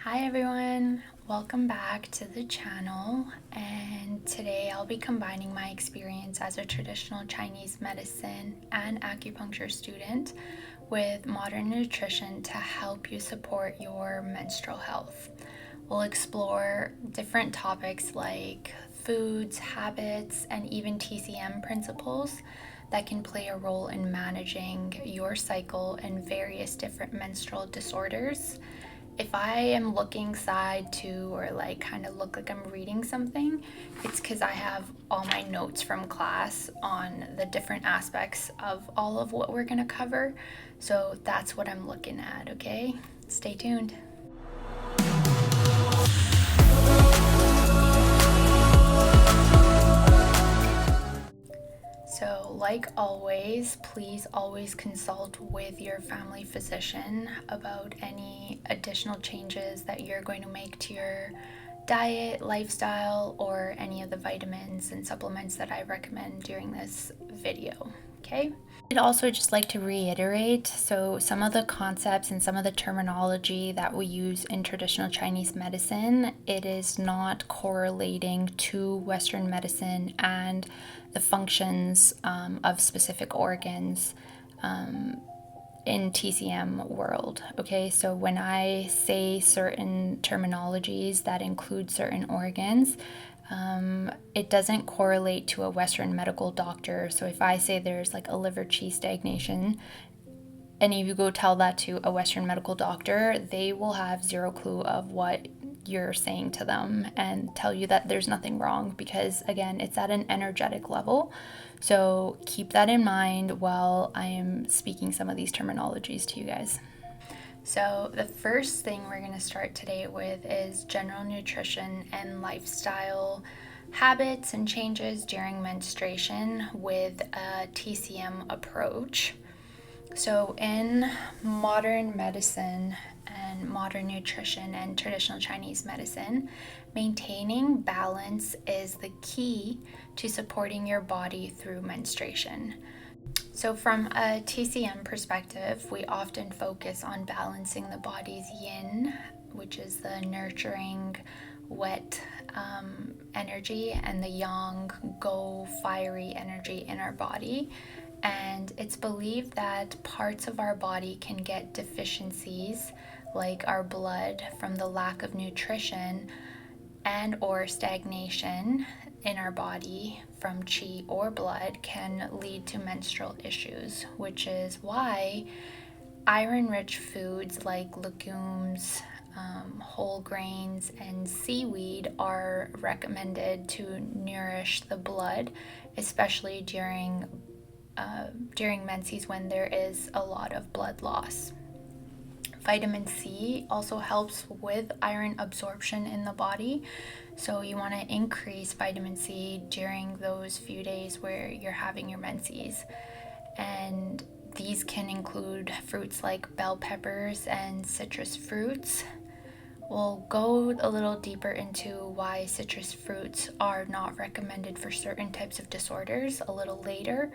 Hi everyone, welcome back to the channel, and today I'll be combining my experience as a traditional Chinese medicine and acupuncture student with modern nutrition to help you support your menstrual health. We'll explore different topics like foods, habits, and even TCM principles that can play a role in managing your cycle and various different menstrual disorders. If I am looking side to or kind of look like I'm reading something, it's because I have all my notes from class on the different aspects of all of what we're going to cover. So that's what I'm looking at, okay? Stay tuned. So, like always, please always consult with your family physician about any additional changes that you're going to make to your diet, lifestyle, or any of the vitamins and supplements that I recommend during this video. Okay? I'd also just like to reiterate, so some of the concepts and some of the terminology that we use in traditional Chinese medicine, it is not correlating to Western medicine and the functions of specific organs in TCM world. Okay, so when I say certain terminologies that include certain organs, it doesn't correlate to a Western medical doctor. So if I say there's like a liver qi stagnation, and if you go tell that to a Western medical doctor, they will have zero clue of what you're saying to them and tell you that there's nothing wrong because, again, it's at an energetic level. So keep that in mind while I am speaking some of these terminologies to you guys. So the first thing we're going to start today with is general nutrition and lifestyle habits and changes during menstruation with a TCM approach. So in modern medicine and modern nutrition and traditional Chinese medicine, maintaining balance is the key to supporting your body through menstruation. So from a TCM perspective, we often focus on balancing the body's yin, which is the nurturing, wet energy, and the yang, go, fiery energy in our body. And it's believed that parts of our body can get deficiencies, like our blood, from the lack of nutrition and or stagnation in our body from qi or blood can lead to menstrual issues, which is why iron-rich foods like legumes, whole grains, and seaweed are recommended to nourish the blood, especially during menses when there is a lot of blood loss. Vitamin C also helps with iron absorption in the body, so you want to increase vitamin C during those few days where you're having your menses. And these can include fruits like bell peppers and citrus fruits. We'll go a little deeper into why citrus fruits are not recommended for certain types of disorders a little later,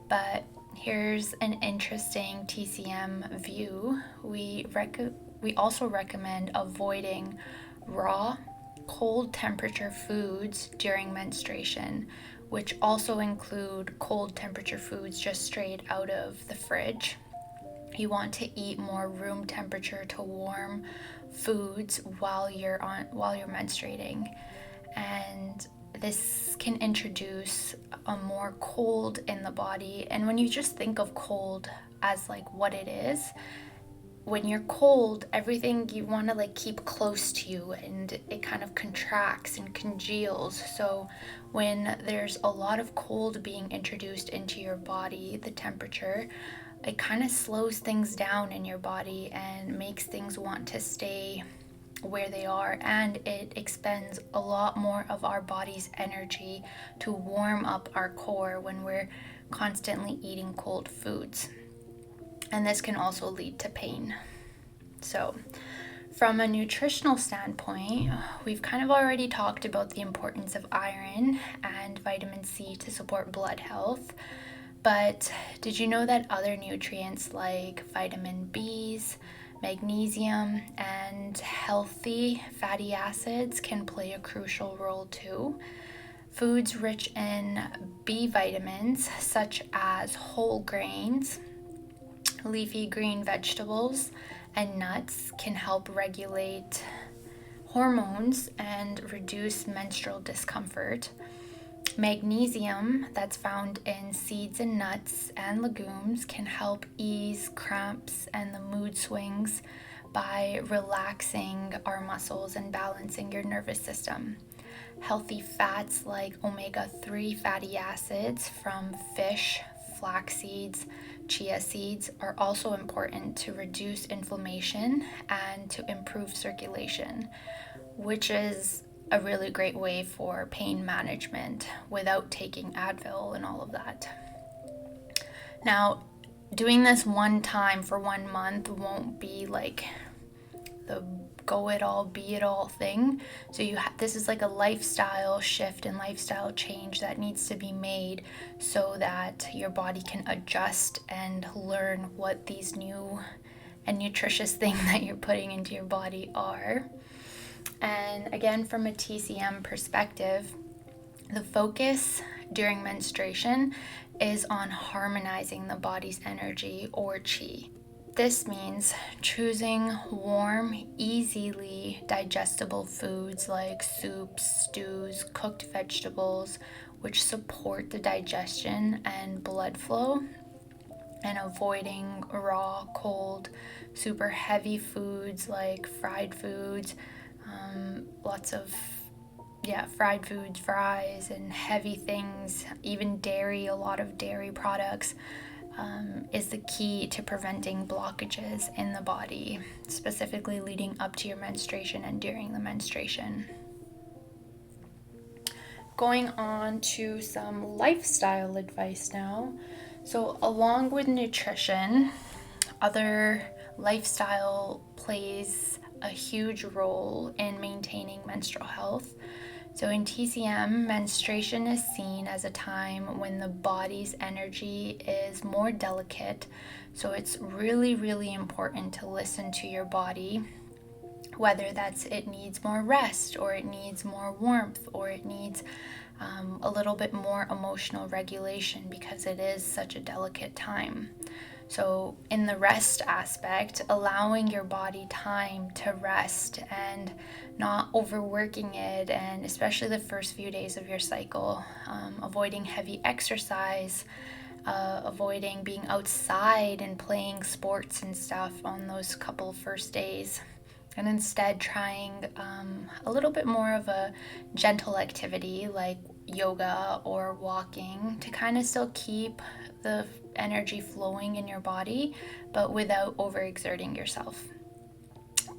but here's an interesting TCM view. We also recommend avoiding raw, cold temperature foods during menstruation, which also include cold temperature foods just straight out of the fridge. You want to eat more room temperature to warm foods while you're menstruating, and this can introduce a more cold in the body. And when you just think of cold as like what it is, when you're cold, everything you want to keep close to you, and it kind of contracts and congeals. So when there's a lot of cold being introduced into your body, the temperature, it kind of slows things down in your body and makes things want to stay where they are, and it expends a lot more of our body's energy to warm up our core when we're constantly eating cold foods. And this can also lead to pain. So from a nutritional standpoint, we've kind of already talked about the importance of iron and vitamin C to support blood health. But did you know that other nutrients like vitamin B's, magnesium, and healthy fatty acids can play a crucial role too. Foods rich in B vitamins, such as whole grains, leafy green vegetables, and nuts, can help regulate hormones and reduce menstrual discomfort. Magnesium, that's found in seeds and nuts and legumes, can help ease cramps and the mood swings by relaxing our muscles and balancing your nervous system. Healthy fats like omega-3 fatty acids from fish, flax seeds, chia seeds are also important to reduce inflammation and to improve circulation, which is a really great way for pain management without taking Advil and all of that. Now, doing this one time for 1 month won't be like the go it all, be it all thing. So this is like a lifestyle shift and lifestyle change that needs to be made so that your body can adjust and learn what these new and nutritious things that you're putting into your body are. And again, from a TCM perspective, the focus during menstruation is on harmonizing the body's energy or chi. This means choosing warm, easily digestible foods like soups, stews, cooked vegetables, which support the digestion and blood flow, and avoiding raw, cold, super heavy foods like fried foods, lots of fried foods, fries, and heavy things, even dairy, a lot of dairy products. Is the key to preventing blockages in the body, specifically leading up to your menstruation and during the menstruation. Going on to some lifestyle advice now. So, along with nutrition, other lifestyle plays a huge role in maintaining menstrual health. So in TCM, menstruation is seen as a time when the body's energy is more delicate. So it's really, really important to listen to your body, whether that's it needs more rest or it needs more warmth or it needs a little bit more emotional regulation, because it is such a delicate time. So in the rest aspect, allowing your body time to rest and not overworking it, and especially the first few days of your cycle, avoiding heavy exercise, avoiding being outside and playing sports and stuff on those couple first days, and instead trying a little bit more of a gentle activity like yoga or walking to kind of still keep the energy flowing in your body, but without overexerting yourself.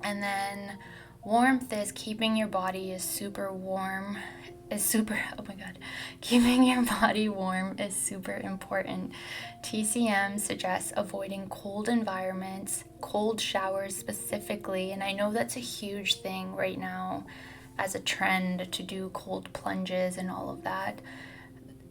And then warmth is keeping your body keeping your body warm is super important. TCM suggests avoiding cold environments, cold showers specifically, and I know that's a huge thing right now as a trend to do cold plunges and all of that.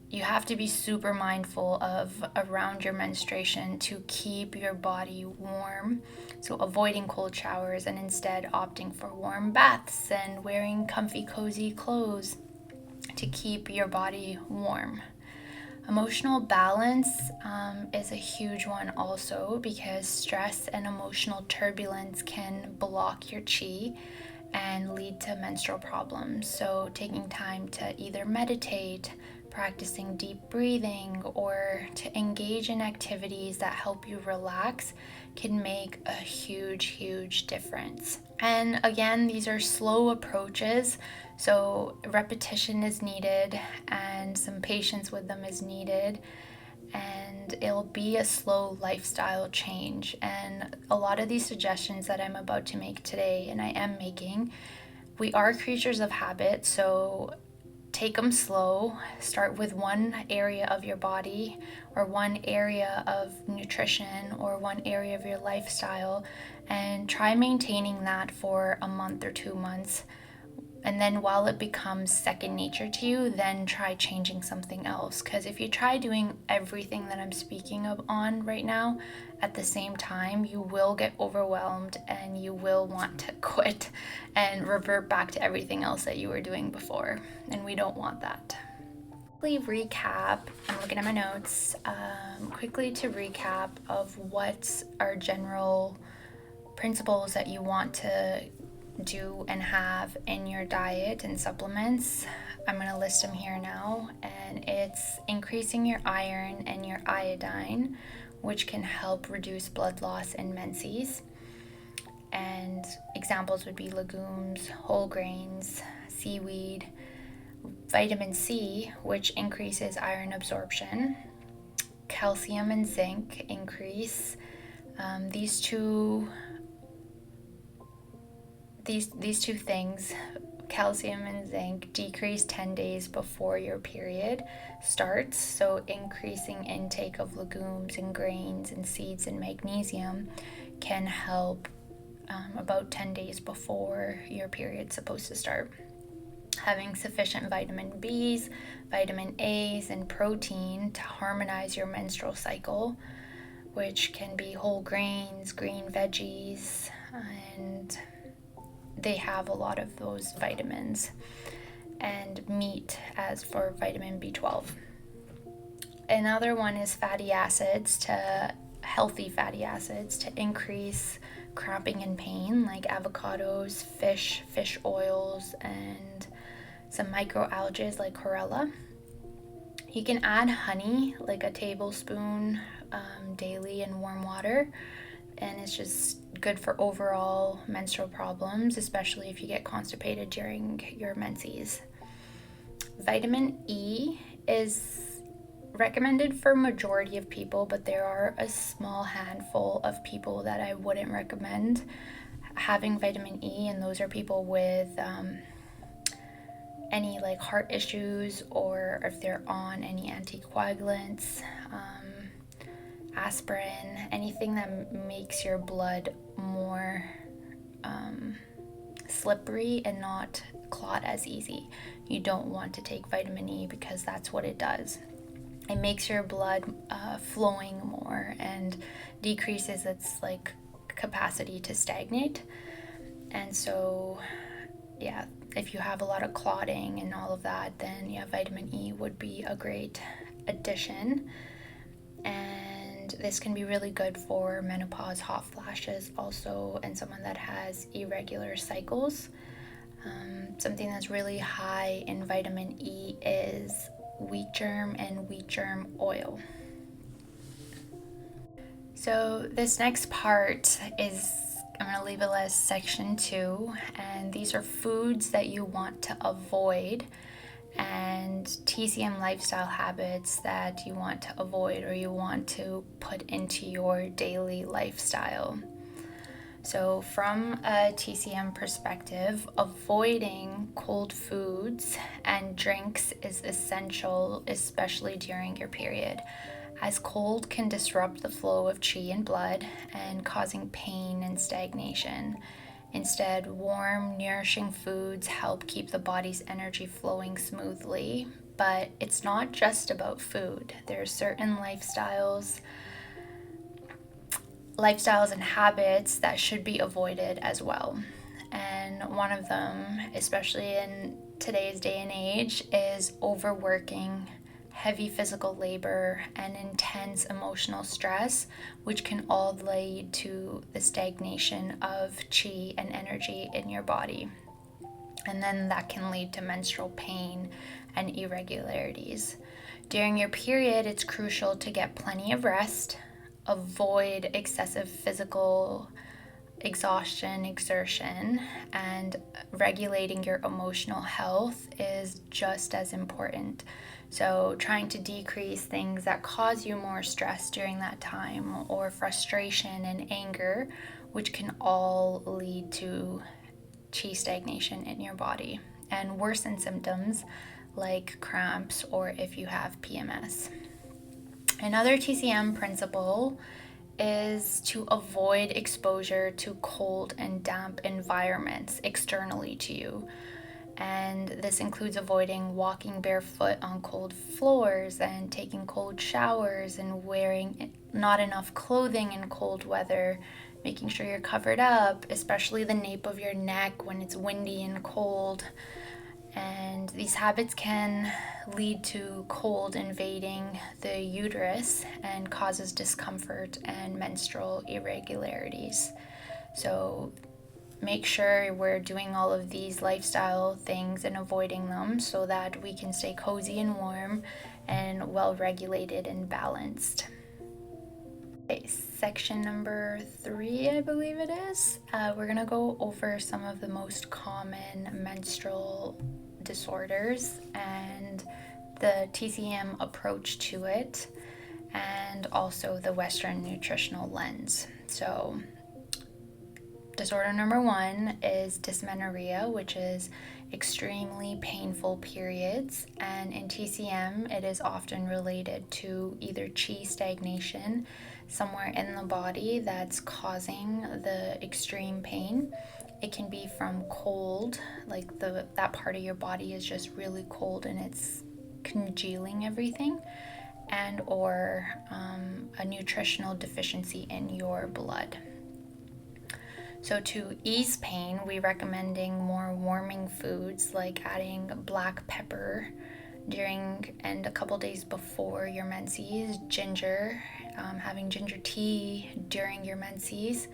You have to be super mindful of around your menstruation to keep your body warm. So avoiding cold showers and instead opting for warm baths and wearing comfy, cozy clothes to keep your body warm. Emotional balance is a huge one also, because stress and emotional turbulence can block your chi and lead to menstrual problems. So taking time to either meditate, practicing deep breathing, or to engage in activities that help you relax can make a huge difference. And again, these are slow approaches, so repetition is needed and some patience with them is needed, and it'll be a slow lifestyle change. And a lot of these suggestions that I'm about to make today, and I am making, we are creatures of habit, so take them slow. Start with one area of your body or one area of nutrition or one area of your lifestyle, and try maintaining that for a month or 2 months. And then while it becomes second nature to you, then try changing something else. Because if you try doing everything that I'm speaking of on right now at the same time, you will get overwhelmed and you will want to quit and revert back to everything else that you were doing before. And we don't want that. Recap, I'm looking at my notes, quickly to recap of what are general principles that you want to do and have in your diet and supplements. I'm going to list them here now, and it's increasing your iron and your iodine, which can help reduce blood loss in menses. And examples would be legumes, whole grains, seaweed, vitamin C, which increases iron absorption, calcium and zinc increase. These two things, calcium and zinc, decrease 10 days before your period starts. So increasing intake of legumes and grains and seeds and magnesium can help about 10 days before your period's supposed to start. Having sufficient vitamin B's, vitamin A's, and protein to harmonize your menstrual cycle, which can be whole grains, green veggies, and they have a lot of those vitamins. And meat as for vitamin B12. Another one is healthy fatty acids to increase cramping and pain, like avocados, fish oils, and some microalgae like chlorella. You can add honey, like a tablespoon daily in warm water, and it's just good for overall menstrual problems, especially if you get constipated during your menses. Vitamin E is recommended for majority of people, but there are a small handful of people that I wouldn't recommend having vitamin E, and those are people with any like heart issues, or if they're on any anticoagulants, aspirin, anything that makes your blood more slippery and not clot as easy. You don't want to take vitamin E because that's what it does. It makes your blood flowing more and decreases its like capacity to stagnate. And so if you have a lot of clotting and all of that, then vitamin E would be a great addition. And this can be really good for menopause, hot flashes also, and someone that has irregular cycles. Something that's really high in vitamin E is wheat germ and wheat germ oil. So this next part is, I'm going to label as section 2, and these are foods that you want to avoid and TCM lifestyle habits that you want to avoid or you want to put into your daily lifestyle. So from a TCM perspective, avoiding cold foods and drinks is essential, especially during your period, as cold can disrupt the flow of qi and blood and causing pain and stagnation. Instead, warm, nourishing foods help keep the body's energy flowing smoothly. But it's not just about food. There are certain lifestyles and habits that should be avoided as well. And one of them, especially in today's day and age, is overworking, heavy physical labor, and intense emotional stress, which can all lead to the stagnation of qi and energy in your body. And then that can lead to menstrual pain and irregularities. During your period, it's crucial to get plenty of rest, avoid excessive physical exertion, and regulating your emotional health is just as important. So trying to decrease things that cause you more stress during that time, or frustration and anger, which can all lead to qi stagnation in your body and worsen symptoms like cramps or if you have PMS. Another TCM principle is to avoid exposure to cold and damp environments externally to you. And this includes avoiding walking barefoot on cold floors and taking cold showers and wearing not enough clothing in cold weather, making sure you're covered up, especially the nape of your neck when it's windy and cold. And these habits can lead to cold invading the uterus and causes discomfort and menstrual irregularities. So make sure we're doing all of these lifestyle things and avoiding them so that we can stay cozy and warm and well regulated and balanced. Okay, section number 3, I believe it is. We're gonna go over some of the most common menstrual disorders and the TCM approach to it, and also the Western nutritional lens. So disorder number 1 is dysmenorrhea, which is extremely painful periods, and in TCM it is often related to either chi stagnation somewhere in the body that's causing the extreme pain. It can be from cold, like that part of your body is just really cold and it's congealing everything, and or a nutritional deficiency in your blood. So to ease pain, we're recommending more warming foods like adding black pepper during and a couple days before your menses, ginger, having ginger tea during your menses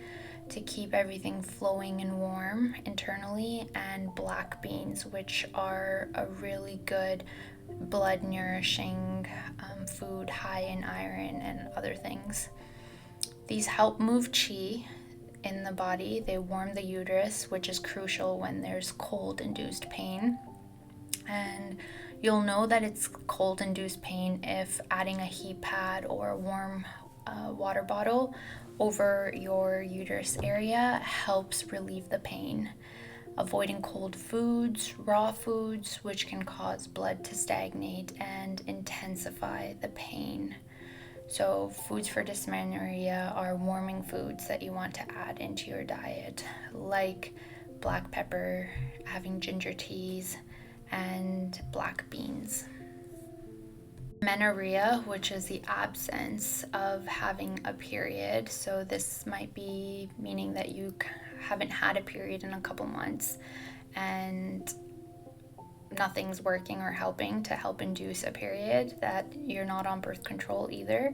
to keep everything flowing and warm internally, and black beans, which are a really good blood nourishing food high in iron and other things. These help move chi in the body. They warm the uterus, which is crucial when there's cold induced pain. And you'll know that it's cold induced pain if adding a heat pad or a warm water bottle over your uterus area helps relieve the pain. Avoiding cold foods, raw foods, which can cause blood to stagnate and intensify the pain. So foods for dysmenorrhea are warming foods that you want to add into your diet, like black pepper, having ginger teas, and black beans. Menorrhea, which is the absence of having a period. So this might be meaning that you haven't had a period in a couple months and nothing's working or helping to help induce a period, that you're not on birth control either.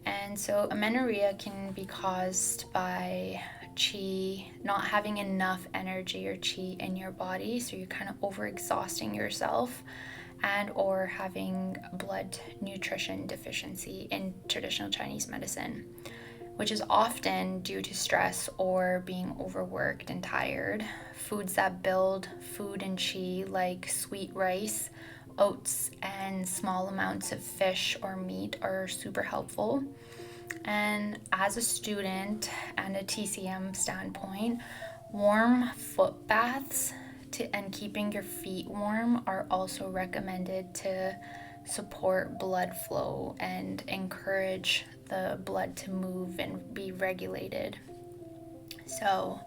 And so amenorrhea can be caused by chi, not having enough energy or chi in your body, so you're kind of overexhausting yourself, and or having blood nutrition deficiency in traditional Chinese medicine, which is often due to stress or being overworked and tired. Foods that build food and chi, like sweet rice, oats, and small amounts of fish or meat, are super helpful. And as a student and a TCM standpoint, warm foot baths and keeping your feet warm are also recommended to support blood flow and encourage the blood to move and be regulated. So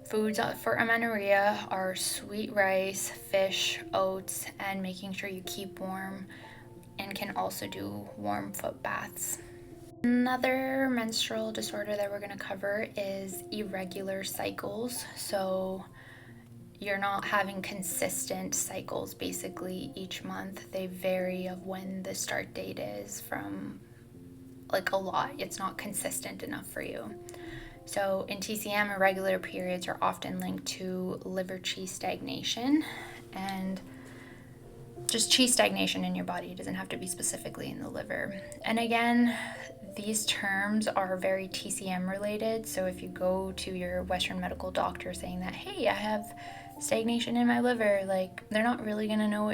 foods for amenorrhea are sweet rice, fish, oats, and making sure you keep warm, and can also do warm foot baths. Another menstrual disorder that we're going to cover is irregular cycles. So you're not having consistent cycles basically each month. They vary of when the start date is from like a lot. It's not consistent enough for you. So in TCM, irregular periods are often linked to liver chi stagnation, and just chi stagnation in your body. It doesn't have to be specifically in the liver. And again, these terms are very TCM related. So if you go to your Western medical doctor saying that, hey, I have stagnation in my liver, like they're not really gonna know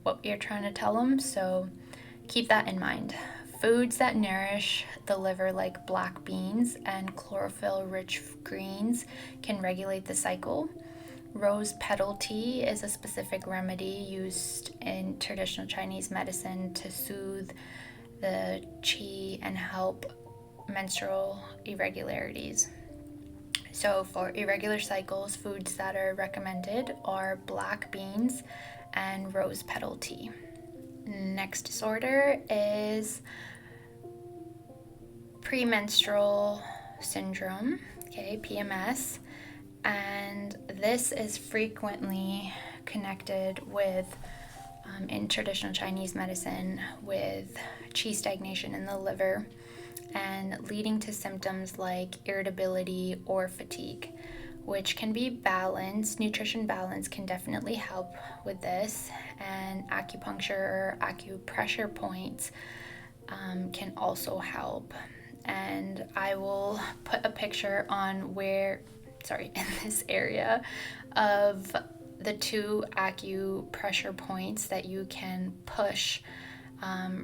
what you're trying to tell them. So keep that in mind. Foods that nourish the liver, like black beans and chlorophyll-rich greens, can regulate the cycle. Rose petal tea is a specific remedy used in traditional Chinese medicine to soothe the qi and help menstrual irregularities. So for irregular cycles, foods that are recommended are black beans and rose petal tea. Next disorder is premenstrual syndrome, okay, PMS, and this is frequently connected with, in traditional Chinese medicine, with qi stagnation in the liver and leading to symptoms like irritability or fatigue, which can be balanced. Nutrition balance can definitely help with this, and acupuncture or acupressure points can also help. And I will put a picture on in this area of the 2 acupressure points that you can push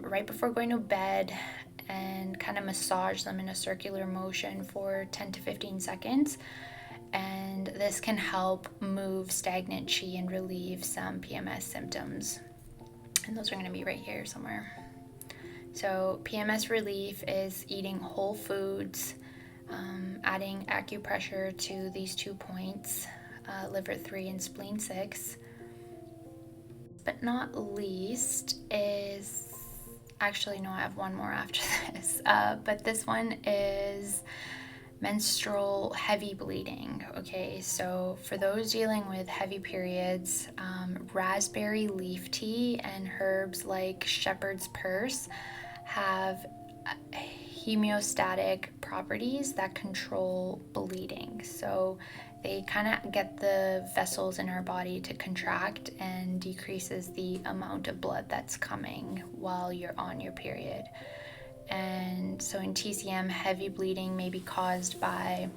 right before going to bed and kind of massage them in a circular motion for 10 to 15 seconds. And this can help move stagnant qi and relieve some PMS symptoms. And those are going to be right here somewhere. So PMS relief is eating whole foods, adding acupressure to these 2 points, liver 3 and spleen 6. But not least is, actually no, I have one more after this, but this one is menstrual heavy bleeding. Okay, so for those dealing with heavy periods, raspberry leaf tea and herbs like shepherd's purse have homeostatic properties that control bleeding. So they kind of get the vessels in our body to contract and decreases the amount of blood that's coming while you're on your period. And so in TCM, heavy bleeding may be caused by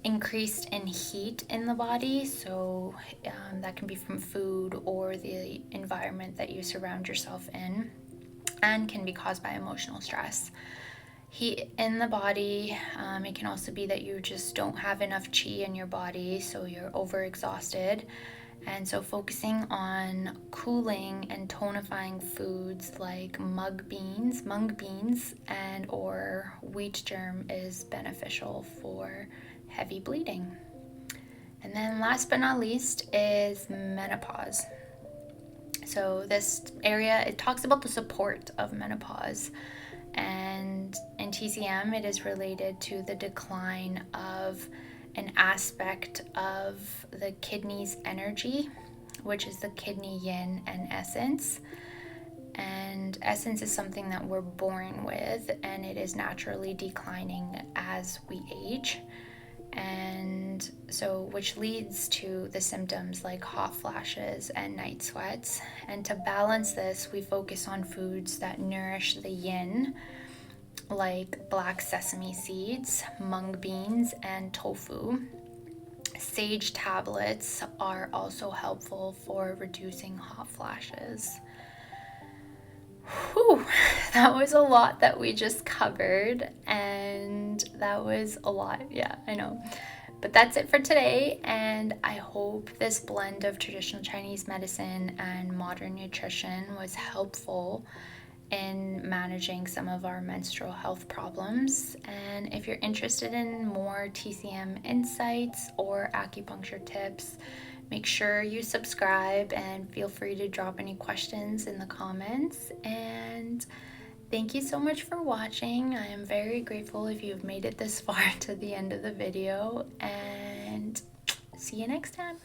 increased in heat in the body. So that can be from food or the environment that you surround yourself in, and can be caused by emotional stress. Heat in the body, it can also be that you just don't have enough qi in your body, so you're overexhausted. And so focusing on cooling and tonifying foods like mung beans and or wheat germ is beneficial for heavy bleeding. And then last but not least is menopause. So this area, it talks about the support of menopause. And in TCM, it is related to the decline of an aspect of the kidney's energy, which is the kidney yin and essence. And essence is something that we're born with, and it is naturally declining as we age. And so, which leads to the symptoms like hot flashes and night sweats. And to balance this, we focus on foods that nourish the yin, like black sesame seeds, mung beans, and tofu. Sage tablets are also helpful for reducing hot flashes. Whew, that was a lot that we just covered, and that was a lot. Yeah, I know. But that's it for today, and I hope this blend of traditional Chinese medicine and modern nutrition was helpful in managing some of our menstrual health problems. And if you're interested in more TCM insights or acupuncture tips, make sure you subscribe and feel free to drop any questions in the comments. And thank you so much for watching. I am very grateful if you've made it this far to the end of the video, and see you next time.